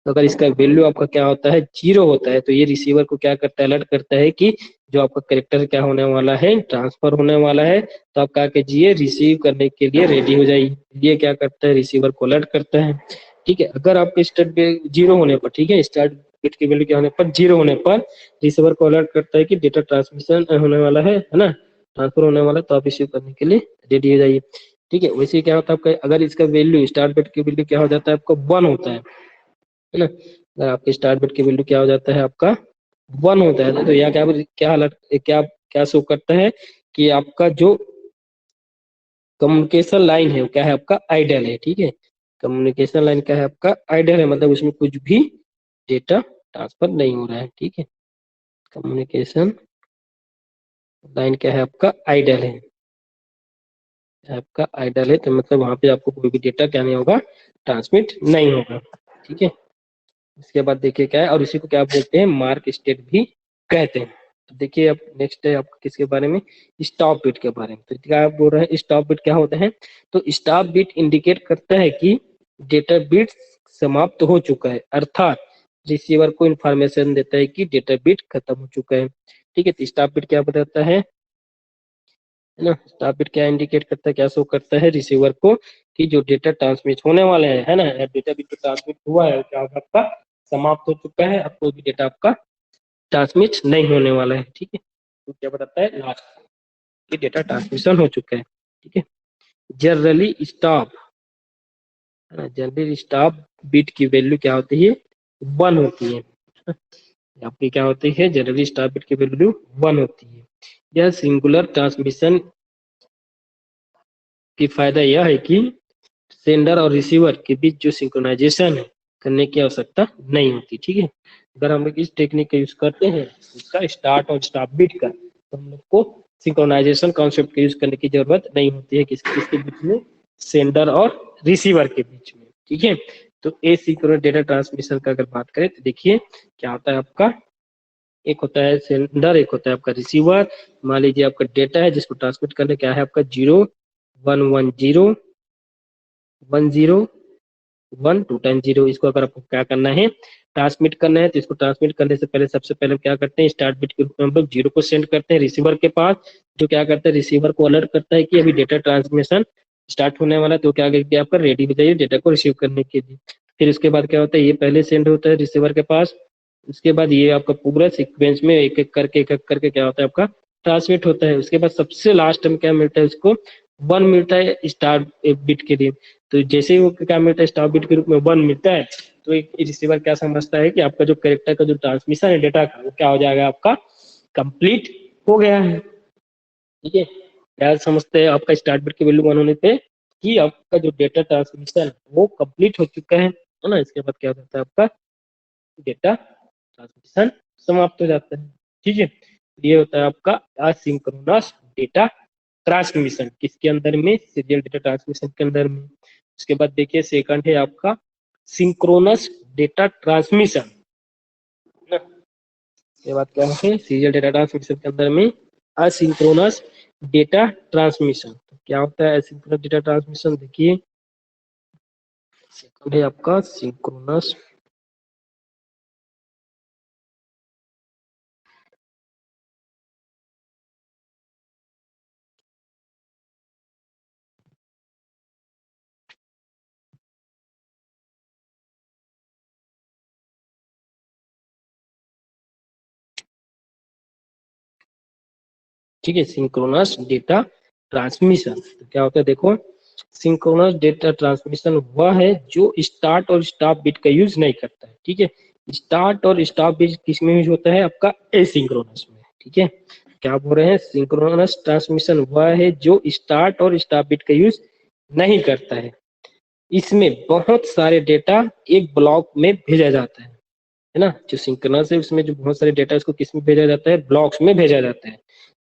तो अगर इसका वैल्यू आपका क्या होता है, 0 होता है, तो ये रिसीवर को क्या करता है, अलर्ट करता है कि जो आपका करेक्टर क्या होने वाला है, ट्रांसफर होने वाला है, तो आप क्या कीजिए, रिसीव करने के लिए रेडी हो जाइए। ये क्या करता है, रिसीवर को अलर्ट करता है। ठीक है, अगर आपके स्टार्ट 0 होने पर, ठीक है, स्टार्ट बिट की वैल्यू क्या होने पर, 0 होने पर रिसीवर को अलर्ट करता है कि डेटा ट्रांसमिशन होने वाला है ना, ट्रांसफर होने वाला है, तो आप रिसीव करने के लिए रेडी हो जाइए। ठीक है, वैसे क्या होता है आपका, अगर इसका वैल्यू स्टार्ट बिट की वैल्यू क्या हो जाता है आपका, 1 होता है ना, अगर आपके स्टार्ट बिट की वैल्यू क्या हो जाता है आपका, 1 होता है, तो यह क्या क्या अलर्ट, क्या क्या शो करता है कि आपका जो कम्युनिकेशन लाइन है वो क्या है, आपका आइडल है। ठीक है, कम्युनिकेशन लाइन क्या है आपका, आइडल है, मतलब उसमें कुछ भी डेटा ट्रांसफर नहीं हो रहा है। ठीक है, कम्युनिकेशन लाइन क्या है आपका, आइडल है, आपका आइडल है, तो मतलब वहां पे आपको कोई भी डेटा क्या नहीं होगा, ट्रांसमिट नहीं होगा। ठीक है, इसके बाद देखिए क्या है, और इसी को क्या बोलते हैं, मार्क स्टेट भी कहते हैं। तो देखिए अब नेक्स्ट है आपका किसके बारे में, स्टॉप बिट के बारे में। तो क्या आप बोल रहे हैं, स्टॉप बिट क्या होता है, तो स्टॉप बिट इंडिकेट करता है कि डेटा बिट समाप्त हो चुका है, अर्थात रिसीवर को इंफॉर्मेशन देता है कि डेटा बिट खत्म हो चुका है। ठीक है, तो स्टॉप बिट क्या बताता है ना, स्टॉप बिट क्या इंडिकेट करता है, क्या शो करता है रिसीवर को कि जो डेटा ट्रांसमिट होने वाले हैं, है ना, डेटा बिट ट्रांसमिट हुआ है, क्या होगा आपका, समाप्त हो चुका है, अब कोई भी डेटा आपका ट्रांसमिट नहीं होने वाला है। ठीक है, तो क्या बताता है, लास्ट कि डेटा ट्रांसमिशन हो चुका है। ठीक है, जनरली स्टॉप, है ना, जनरली स्टॉप बिट की वैल्यू क्या होती है, 1 होती है। आपकी क्या होती है, जनरली स्टॉप बिट की वैल्यू 1 होती है। यह सिंगुलर ट्रांसमिशन की फायदा यह है कि सेंडर और रिसीवर के बीच जो सिंक्रोनाइजेशन है करने की आवश्यकता नहीं होती। ठीक है, अगर हम लोग इस टेक्निक का यूज करते हैं, इसका स्टार्ट और स्टॉप बिट का, तो हम लोग को सिंक्रोनाइजेशन कॉन्सेप्ट का यूज करने की जरूरत नहीं होती है, किसके बीच में, सेंडर और रिसीवर के बीच में। ठीक है, तो एसिंक्रोनस डेटा ट्रांसमिशन का अगर बात करें तो देखिए क्या होता है आपका, एक होता है सेंडर, एक होता है आपका रिसीवर। मान लीजिए आपका डेटा है जिसको ट्रांसमिट करने क्या है आपका, 0 1 1 0 1 2 टाइम 0, इसको अगर आपको क्या करना है, ट्रांसमिट करना है, तो इसको ट्रांसमिट करने से पहले सबसे पहले क्या करते हैं, स्टार्ट बिट के रूप में हम लोग 0 को सेंड करते हैं रिसीवर के पास, जो क्या करता है, रिसीवर को अलर्ट करता है कि अभी डेटा ट्रांसमिशन स्टार्ट होने वाला है, तो क्या करके आपका रेडी हो जाइए डेटा को रिसीव करने के लिए। फिर उसके बाद क्या होता है, ये पहले सेंड होता है रिसीवर के पास, उसके बाद ये आपका पूरा सीक्वेंस में एक एक करके क्या होता है आपका, ट्रांसमिट होता है। उसके बाद सबसे लास्ट में क्या मिलता है, उसको 1 मिलता है स्टार बिट के लिए। तो जैसे ही वो क्या मिलता है, स्टार बिट के रूप में 1 मिलता है, तो एक रिसीवर क्या समझता है कि आपका जो कैरेक्टर का जो ट्रांसमिशन है डेटा का, वो क्या हो जाएगा आपका, कंप्लीट हो गया है। ठीक है, क्या समझते हैं आपका स्टार्ट बिट की वैल्यू 1 होने पे कि आपका जो डेटा ट्रांसमिशन वो कंप्लीट हो चुका है ना। इसके बाद क्या होता है आपका, डेटा ट्रांसमिशन समाप्त हो जाता है। ठीक है, ये होता है आपका असिंक्रोनस डेटा ट्रांसमिशन, किसके अंदर में, सीरियल डेटा ट्रांसमिशन के अंदर में। उसके बाद देखिए सेकंड है आपका सिंक्रोनस डेटा ट्रांसमिशन, ये बात क्या है, सीरियल डेटा ट्रांसमिशन के अंदर में असिंक्रोनस डेटा ट्रांसमिशन। तो क्या होता है असिंक्रोनस डेटा ट्रांसमिशन, देखिए सेकंड है आपका सिंक्रोनस, ठीक है, सिंक्रोनस डेटा ट्रांसमिशन। तो क्या होता है देखो, सिंक्रोनस डेटा ट्रांसमिशन वह है जो स्टार्ट और स्टॉप बिट का यूज नहीं करता है, ठीक है। स्टार्ट और स्टॉप बिट किस में यूज होता है, आपका एसिंक्रोनस में, ठीक है। क्या बोल रहे हैं, सिंक्रोनस ट्रांसमिशन वह है जो स्टार्ट और स्टॉप बिट का यूज नहीं करता है। इसमें बहुत सारे डेटा एक ब्लॉक में भेजा जाता है ना। जो सिंक्रोनस है उसमें जो बहुत सारे डेटा उसको किस में भेजा जाता है, ब्लॉक्स में भेजा जाता है।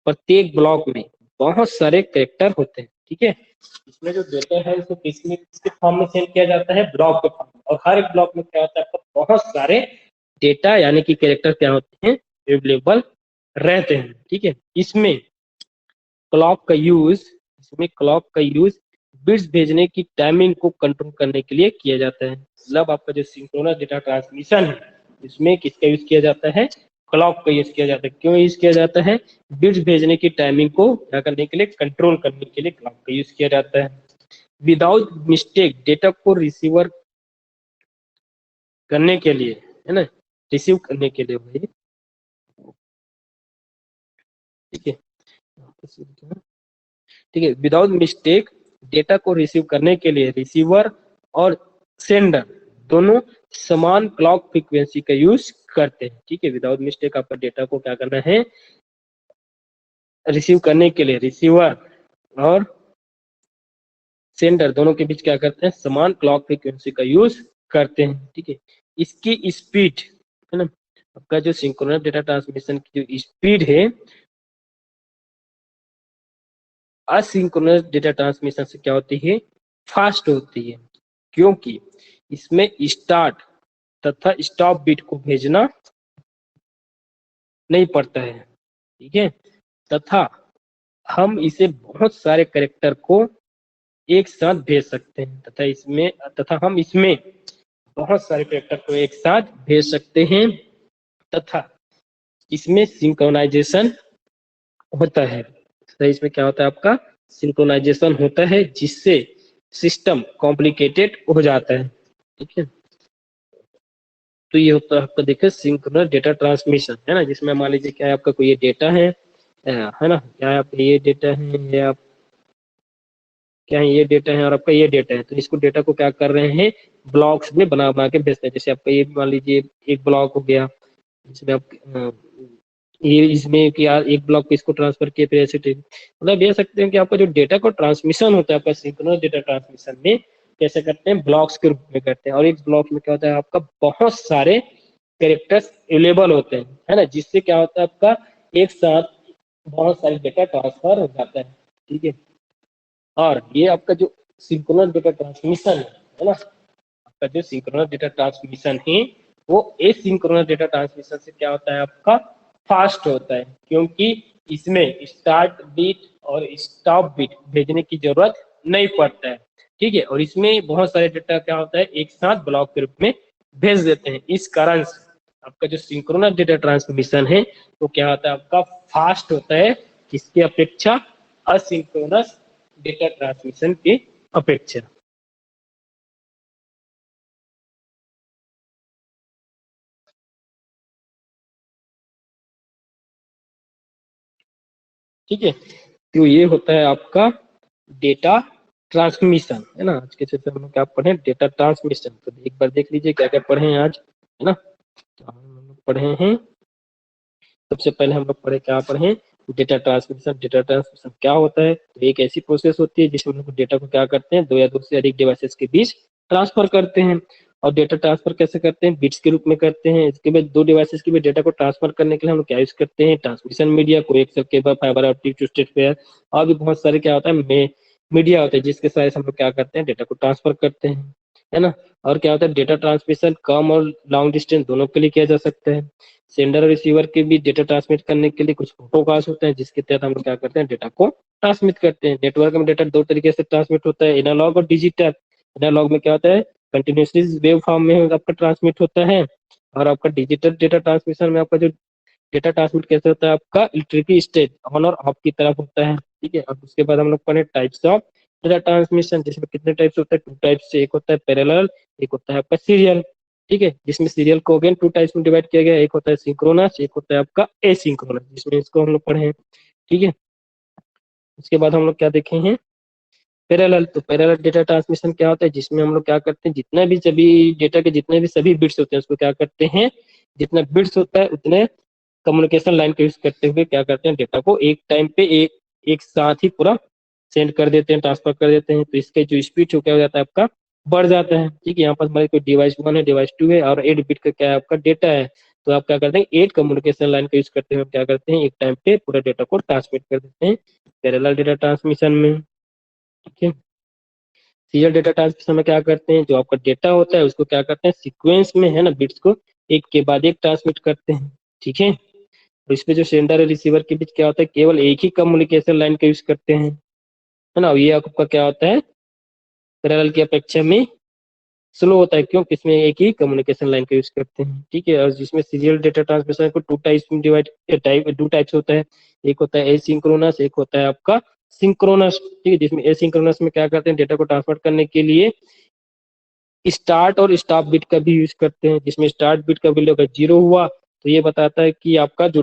प्रत्येक ब्लॉक में बहुत सारे कैरेक्टर होते हैं, ठीक है। इसमें जो डेटा है उसको किसके फॉर्म में सेंड किया जाता है, ब्लॉक के फॉर्म में। और हर एक ब्लॉक में क्या होता है, आपको बहुत सारे डेटा यानी कि कैरेक्टर क्या होते हैं, अवेलेबल रहते हैं, ठीक है। इसमें क्लॉक का यूज बिट्स भेजने की टाइमिंग को कंट्रोल करने के लिए किया जाता है। मतलब आपका जो सिंक्रोनस डेटा ट्रांसमिशन है इसमें किसका यूज किया जाता है, क्लॉक का यूज किया जाता है। क्यों यूज किया जाता है, बिट्स भेजने की टाइमिंग को क्या करने के लिए, कंट्रोल करने के लिए क्लॉक का यूज किया जाता है। विदाउट मिस्टेक डेटा को रिसीवर करने के लिए, है ना, रिसीव करने के लिए भाई, ठीक है, ठीक है। विदाउट मिस्टेक डेटा को रिसीव करने के लिए रिसीवर और सेंडर दोनों समान क्लॉक फ्रीक्वेंसी का यूज करते हैं, ठीक है। विदाउट मिस्टेक आपका डेटा को क्या करना है, रिसीव करने के लिए रिसीवर और सेंडर दोनों के बीच क्या करते हैं, समान क्लॉक फ्रीक्वेंसी का यूज करते हैं, ठीक है। इसकी स्पीड, है ना, आपका जो सिंक्रोनस डेटा ट्रांसमिशन की जो स्पीड है असिंक्रोनस डेटा ट्रांसमिशन से क्या होती है, फास्ट होती है। क्योंकि इसमें स्टार्ट तथा स्टॉप बिट को भेजना नहीं पड़ता है, ठीक है। तथा हम इसे बहुत सारे कैरेक्टर को एक साथ भेज सकते हैं, तथा हम इसमें बहुत सारे कैरेक्टर को एक साथ भेज सकते हैं। तथा इसमें सिंक्रोनाइजेशन होता है। तो इसमें क्या होता है, आपका सिंक्रोनाइजेशन होता है जिससे सिस्टम कॉम्प्लिकेटेड हो जाता है, ठीक है। तो ये होता है आपका, देखिए, सिंक्रोनस डेटा ट्रांसमिशन, है ना, जिसमें मान लीजिए क्या है, आपका कोई ये डेटा है ना, क्या है आपका ये डेटा है, ये आप क्या है, ये डेटा है और आपका ये डेटा है। तो इसको डेटा को क्या कर रहे हैं, ब्लॉक्स में बना बना के भेजते हैं। जैसे आपका ये मान लीजिए एक ब्लॉक हो गया, इसमें आप ये इसमें कि यार एक ब्लॉक पे इसको ट्रांसफर किए, फिर ऐसे मतलब ये सकते हैं कि आपका जो डेटा को ट्रांसमिशन होता है आपका सिंक्रोनस डेटा ट्रांसमिशन में कैसे करते हैं, ब्लॉक्स के रूप में करते हैं। और एक ब्लॉक में क्या होता है, आपका बहुत सारे कैरेक्टर्स अवेलेबल होते हैं, है ना, जिससे क्या होता है, आपका एक साथ बहुत सारे डेटा ट्रांसफर हो जाता है, ठीक है। और ये आपका जो सिंक्रोनस डेटा ट्रांसमिशन है ना, आपका जो सिंक्रोनस डेटा ट्रांसमिशन है वो एसिंक्रोनस डेटा ट्रांसमिशन से क्या होता है, आपका फास्ट होता है। क्योंकि इसमें स्टार्ट बिट और स्टॉप बिट भेजने की जरूरत नहीं पड़ता है, ठीक है। और इसमें बहुत सारे डेटा क्या होता है, एक साथ ब्लॉक के रूप में भेज देते हैं। इस कारण से आपका जो सिंक्रोनस डेटा ट्रांसमिशन है वो क्या होता है, आपका फास्ट होता है, किसकी अपेक्षा, असिंक्रोनस डेटा ट्रांसमिशन की अपेक्षा। ठीक है, तो ये होता है आपका डेटा ट्रांसमिशन, है ना। आज के सेशन में क्या पढ़े, डेटा ट्रांसमिशन। तो एक बार देख लीजिए क्या क्या पढ़े हैं आज, है ना। तो हम लोग पढ़े हैं, सबसे पहले हम लोग पढ़े, क्या पढ़े, डेटा ट्रांसमिशन। डेटा ट्रांसमिशन क्या होता है, तो एक ऐसी प्रोसेस होती है जिसमें हम लोग डेटा को क्या करते हैं, दो या दो से अधिक डिवाइसेस के बीच ट्रांसफर करते हैं। और डेटा ट्रांसफर कैसे करते हैं, बिट्स के रूप में करते हैं। इसके बाद दो डिवाइसेस के बीच डेटा को ट्रांसफर करने के लिए हम लोग क्या यूज करते हैं, transmission media, coaxial cable, fibre optic, twisted pair, और भी बहुत सारे क्या होता है, मीडिया होता है जिसके साथ हम लोग क्या करते हैं, डेटा को ट्रांसफर करते हैं, है ना। और क्या होता है, डेटा ट्रांसमिशन कम और लॉन्ग डिस्टेंस दोनों के लिए किया जा सकता है। सेंडर और रिसीवर के बीच डेटा ट्रांसमिट करने के लिए कुछ प्रोटोकॉल्स होते हैं जिसके तहत हम लोग क्या करते हैं, डेटा को ट्रांसमिट करते हैं। नेटवर्क में डेटा दो तरीके से ट्रांसमिट होता है, एनालॉग और डिजिटल। एनालॉग में क्या होता है, कंटिन्यूसली वेव फॉर्म में आपका ट्रांसमिट होता है। और आपका डिजिटल डेटा ट्रांसमिशन में आपका जो डेटा ट्रांसमिट कैसे होता है, आपका इलेक्ट्रिकली स्टेट ऑन और ऑफ की तरफ होता है, ठीक है। और उसके बाद हम लोग पढ़े टाइप्स ऑफ डेटा ट्रांसमिशन, जिसमें कितने टाइप्स होता है, टू टाइप्स से, एक होता है पैरेलल, एक होता है आपका सीरियल, ठीक है। जिसमें सीरियल को अगेन टू टाइप्स में डिवाइड किया गया, एक होता है सिंक्रोनस, एक होता है आपका एसिंक्रोनस, जिसमें इसको हम लोग पढ़े हैं, ठीक है। उसके बाद हम लोग क्या देखे हैं, पैरेलल, तो पैरेलल डेटा ट्रांसमिशन क्या होता है, जिसमें हम लोग क्या करते हैं, जितना भी सभी डेटा के जितने भी सभी बिट्स होते हैं उसको क्या करते हैं, जितना बिट्स होता है उतने कम्युनिकेशन लाइन का यूज करते हुए क्या करते हैं, डेटा को एक टाइम पे एक साथ ही पूरा सेंड कर देते हैं, ट्रांसफर कर देते हैं। तो इसके जो स्पीड हो क्या हो जाता है आपका, बढ़ जाता है। ठीक है, यहाँ पर हमारे कोई डिवाइस 1 है, डिवाइस 2 है और 8 बिट का क्या है आपका डेटा है। तो आप क्या करते हैं, 8 कम्युनिकेशन लाइन का यूज करते हुए क्या करते हैं, एक टाइम पे पूरा डेटा को ट्रांसमिट कर देते हैं पैरेलल डेटा ट्रांसमिशन में। ठीक है, सीरियल डेटा ट्रांसमिशन में क्या करते हैं, जो आपका डेटा होता है उसको क्या करते हैं, सीक्वेंस में है ना, बिट्स को एक के बाद एक ट्रांसमिट करते हैं। ठीक है, और इसमें जो सेंडर और रिसीवर के बीच क्या होता है, केवल एक ही कम्युनिकेशन लाइन का यूज करते हैं, है ना। ये आपका क्या होता है, पैरेलल की अपेक्षा में स्लो होता है, क्यों, किसमें एक ही कम्युनिकेशन लाइन का यूज करते हैं। ठीक है, और जिसमें सीरियल डेटा ट्रांसमिशन को टू टाइप्स में डिवाइड टू टाइप्स होता है, एक होता है एसिंक्रोनस, एक होता है आपका सिंक्रोनस। ठीक है, जिसमें एसिंक्रोनस में क्या करते हैं, डेटा को ट्रांसफर करने के लिए स्टार्ट और स्टॉप बिट का भी यूज करते हैं, जिसमें स्टार्ट बिट का वैल्यू अगर 0 हुआ तो ये बताता है कि आपका जो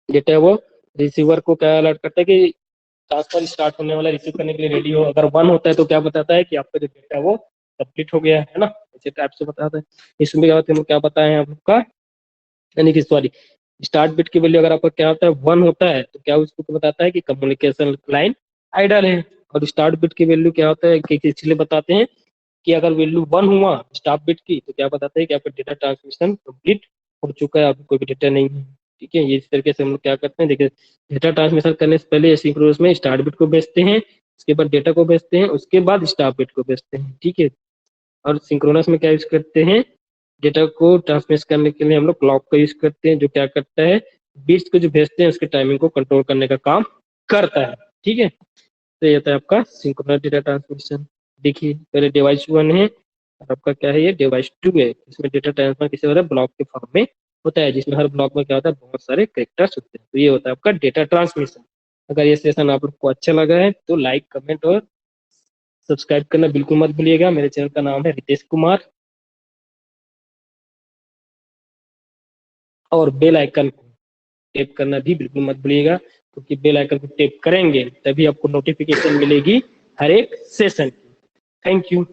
डेटा है वो रिसीवर को क्या अलर्ट करता है कि ट्रांसफर स्टार्ट होने वाला, रिसीव करने के लिए रेडी हो। अगर 1 होता है तो क्या बताता है कि आपका जो डेटा है वो कंप्लीट हो गया है ना, इसी टाइप से बताता है। इसमें क्या होता है, क्या बताए हैं आपका, यानी कि सॉरी, स्टार्ट बिट की वैल्यू अगर आपका क्या होता है 1 होता है तो क्या उसको बताता है कि कम्युनिकेशन लाइन आइडल है। और स्टार्ट बिट की वैल्यू क्या होता है कि इसलिए बताते हैं कि अगर वैल्यू 1 हुआ स्टार्ट बिट की तो क्या बताता है कि आपका डेटा ट्रांसमिशन कंप्लीट हो चुका है, आपको कोई भी डेटा नहीं है। ठीक है, ये इस तरीके से हम लोग क्या करते हैं, देखिए डेटा ट्रांसमिशन करने से पहले एसिंक्रोनस में स्टार्ट बिट को भेजते हैं, उसके बाद डेटा को भेजते हैं, उसके बाद स्टॉप बिट को भेजते हैं। ठीक है, और सिंक्रोनस में क्या यूज करते हैं, डेटा को ट्रांसमिट करने के लिए हम लोग क्लॉक का यूज करते हैं, जो क्या करता है, बिट्स को जो भेजते हैं उसके टाइमिंग को कंट्रोल करने का काम करता है। ठीक है, तो ये था आपका सिंक्रोनस डेटा ट्रांसमिशन। देखिए पहले डिवाइस 1 है और आपका क्या है, ये डिवाइस 2 है। इसमें डेटा ट्रांसफर किसी तरह ब्लॉक के फॉर्म में होता है, जिसमें हर ब्लॉक में क्या होता है, बहुत सारे कैरेक्टर्स होते हैं। तो ये होता है आपका डेटा ट्रांसमिशन। अगर ये सेशन आप लोग को अच्छा लगा है तो लाइक, कमेंट और सब्सक्राइब करना बिल्कुल मत भूलिएगा। मेरे चैनल का नाम है रितेश कुमार, और बेल आइकन को टैप करना भी बिल्कुल मत भूलिएगा, क्योंकि बेल आइकन को टैप करेंगे तभी आपको नोटिफिकेशन मिलेगी हर एक सेशन की। Thank you.